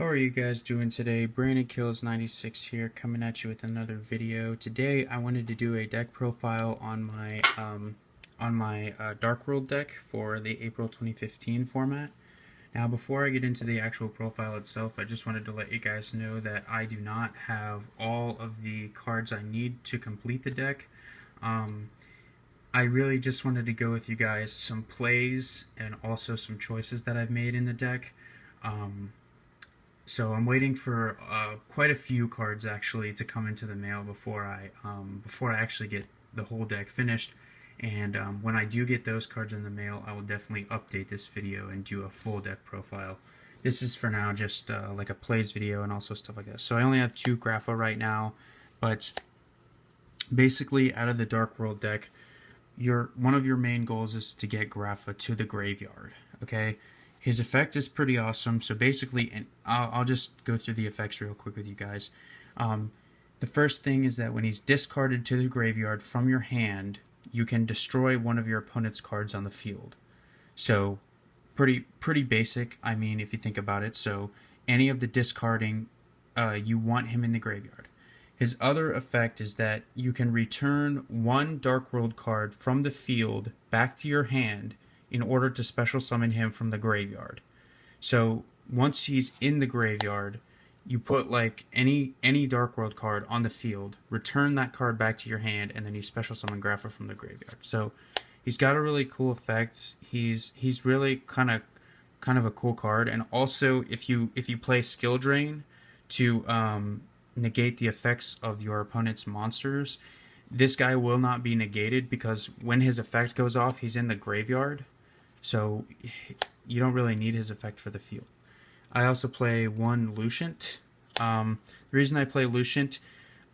How are you guys doing today? Brandon Kills 96 here, coming at you with another video. Today I wanted to do a deck profile on my Dark World deck for the April 2015 format. Now before I get into the actual profile itself, I just wanted to let you guys know that I do not have all of the cards I need to complete the deck. I really just wanted to go with you guys some plays and also some choices that I've made in the deck. So I'm waiting for quite a few cards actually to come into the mail before I actually get the whole deck finished. And when I do get those cards in the mail, I will definitely update this video and do a full deck profile. This is for now just like a plays video and also stuff like that. So I only have 2 Grapha right now, but basically out of the Dark World deck, one of your main goals is to get Grapha to the graveyard. Okay. His effect is pretty awesome. So basically, and I'll just go through the effects real quick with you guys. The first thing is that when he's discarded to the graveyard from your hand, you can destroy one of your opponent's cards on the field. So pretty basic. I mean, if you think about it. So any of the discarding, you want him in the graveyard. His other effect is that you can return 1 Dark World card from the field back to your hand in order to special summon him from the graveyard. So once he's in the graveyard, you put like any Dark World card on the field, return that card back to your hand, and then you special summon Grapha from the graveyard. So he's got a really cool effect. He's really kind of a cool card. And also if you play Skill Drain to negate the effects of your opponent's monsters, this guy will not be negated because when his effect goes off, he's in the graveyard. So you don't really need his effect for the field. I also play 1 Lucent. The reason I play Lucent,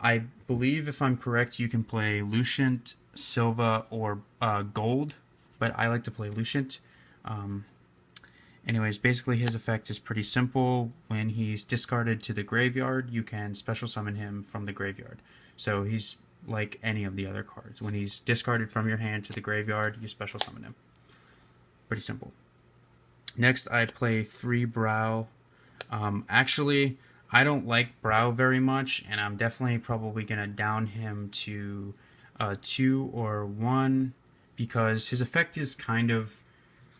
I believe if I'm correct, you can play Lucent, Silva, or Gold, but I like to play Lucent. Anyways, basically his effect is pretty simple. When he's discarded to the graveyard, you can special summon him from the graveyard. So he's like any of the other cards. When he's discarded from your hand to the graveyard, you special summon him. Pretty simple. Next, I play 3 Brow. Actually, I don't like Brow very much, and I'm definitely probably going to down him to 2 or 1 because his effect is kind of,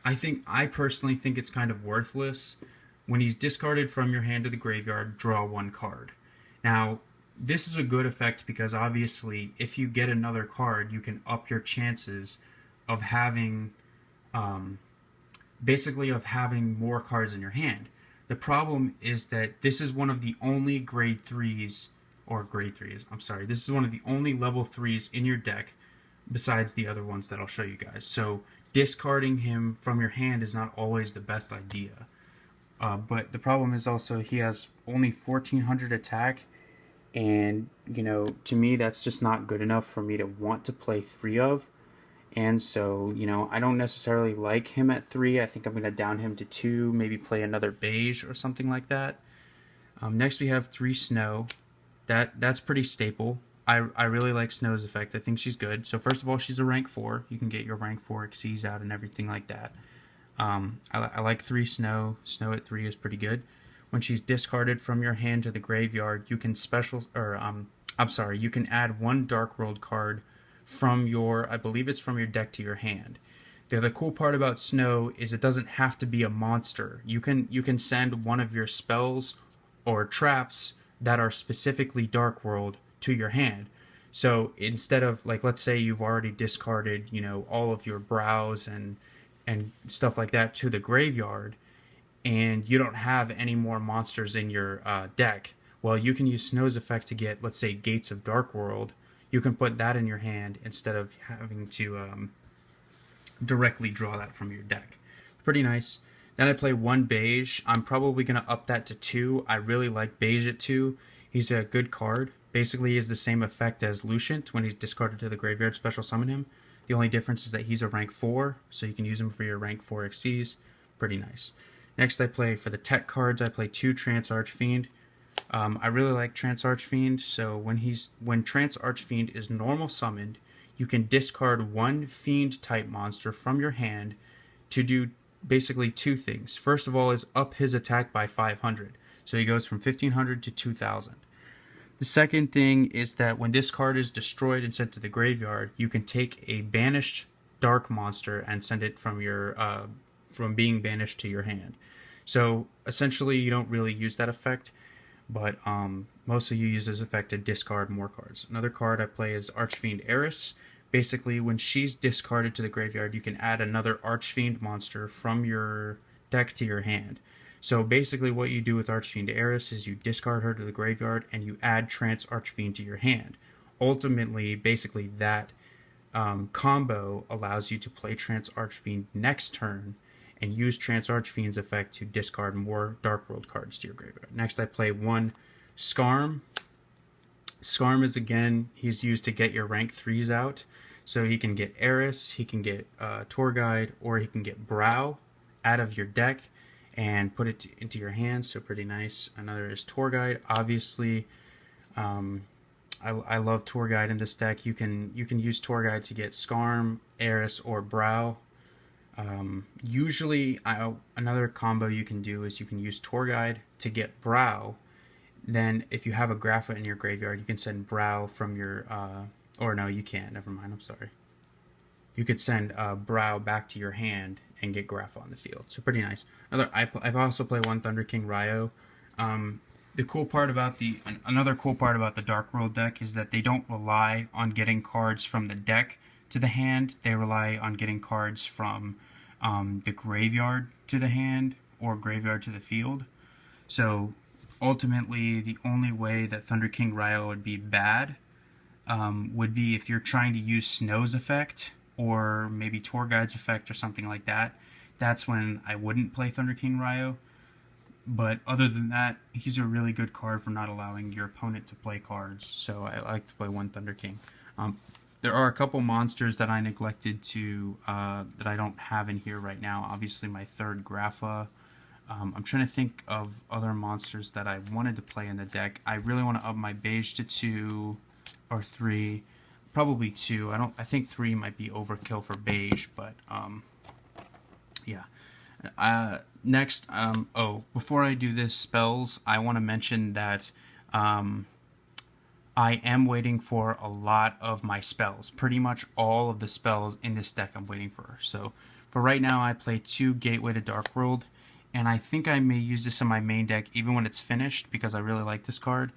I personally think it's kind of worthless. When he's discarded from your hand to the graveyard, draw 1 card. Now, this is a good effect because obviously, if you get another card, you can up your chances of having basically of having more cards in your hand. The problem is that this is one of the only grade 3s, this is one of the only level 3s in your deck besides the other ones that I'll show you guys. So discarding him from your hand is not always the best idea. But the problem is also he has only 1400 attack, and you know, to me that's just not good enough for me to want to play 3 of. And so, you know, I don't necessarily like him at 3. I think I'm going to down him to 2, maybe play another Beige or something like that. Next we have 3 Snow. That's pretty staple. I really like Snow's effect. I think she's good. So first of all, she's a rank 4. You can get your rank 4 Xyz out and everything like that. I like 3 Snow. Snow at 3 is pretty good. When she's discarded from your hand to the graveyard, you can you can add 1 Dark World card from your, I believe it's from your deck to your hand. The other cool part about Snow is it doesn't have to be a monster. You can send one of your spells or traps that are specifically Dark World to your hand. So instead of, like, let's say you've already discarded, you know, all of your Brows and stuff like that to the graveyard, and you don't have any more monsters in your deck, well, you can use Snow's effect to get, let's say, Gates of Dark World. You can put that in your hand instead of having to directly draw that from your deck. Pretty nice. Then I play 1 Beige. I'm probably going to up that to 2. I really like Beige at 2. He's a good card. Basically, he has the same effect as Lucent. When he's discarded to the graveyard, special summon him. The only difference is that he's a rank 4, so you can use him for your rank 4 Xyz. Pretty nice. Next, I play, for the tech cards, I play 2 Trance Archfiend. I really like Trance Archfiend, so when Trance Archfiend is normal summoned, you can discard 1 Fiend type monster from your hand to do basically 2 things. First of all is up his attack by 500. So he goes from 1500 to 2000. The second thing is that when this card is destroyed and sent to the graveyard, you can take a banished dark monster and send it from your from being banished to your hand. So essentially, you don't really use that effect, but mostly you use this effect to discard more cards. Another card I play is Archfiend Eris. Basically, when she's discarded to the graveyard, you can add another Archfiend monster from your deck to your hand. So basically what you do with Archfiend Eris is you discard her to the graveyard and you add Trance Archfiend to your hand. Ultimately, basically that combo allows you to play Trance Archfiend next turn and use Trance Archfiend's effect to discard more Dark World cards to your graveyard. Next I play one Skarm. Skarm is, again, he's used to get your rank 3s out. So he can get Eris, he can get Tour Guide, or he can get Brow out of your deck and put it into your hand, so pretty nice. Another is Tour Guide. Obviously, I love Tour Guide in this deck. You can use Tour Guide to get Skarm, Eris, or Brow. Usually, another combo you can do is you can use Tour Guide to get Brow. Then, if you have a Grapha in your graveyard, you can send Brow from your... or no, you can't. Never mind, I'm sorry. You could send Brow back to your hand and get Grapha on the field. So pretty nice. I also play one Thunder King Ryo. The cool part about another cool part about the Dark World deck is that they don't rely on getting cards from the deck to the hand. They rely on getting cards from the graveyard to the hand or graveyard to the field. So ultimately, the only way that Thunder King Ryo would be bad would be if you're trying to use Snow's effect or maybe Tour Guide's effect or something like that. That's when I wouldn't play Thunder King Ryo. But other than that, he's a really good card for not allowing your opponent to play cards. So I like to play one Thunder King. There are a couple monsters that I neglected to, that I don't have in here right now. Obviously my third Grapha. I'm trying to think of other monsters that I wanted to play in the deck. I really want to up my beige to 2 or 3. Probably 2. I think 3 might be overkill for beige, but yeah. Next, before I do this spells, I want to mention that I am waiting for a lot of my spells. Pretty much all of the spells in this deck I'm waiting for. So for right now, I play 2 Gateway to Dark World, and I think I may use this in my main deck even when it's finished because I really like this card.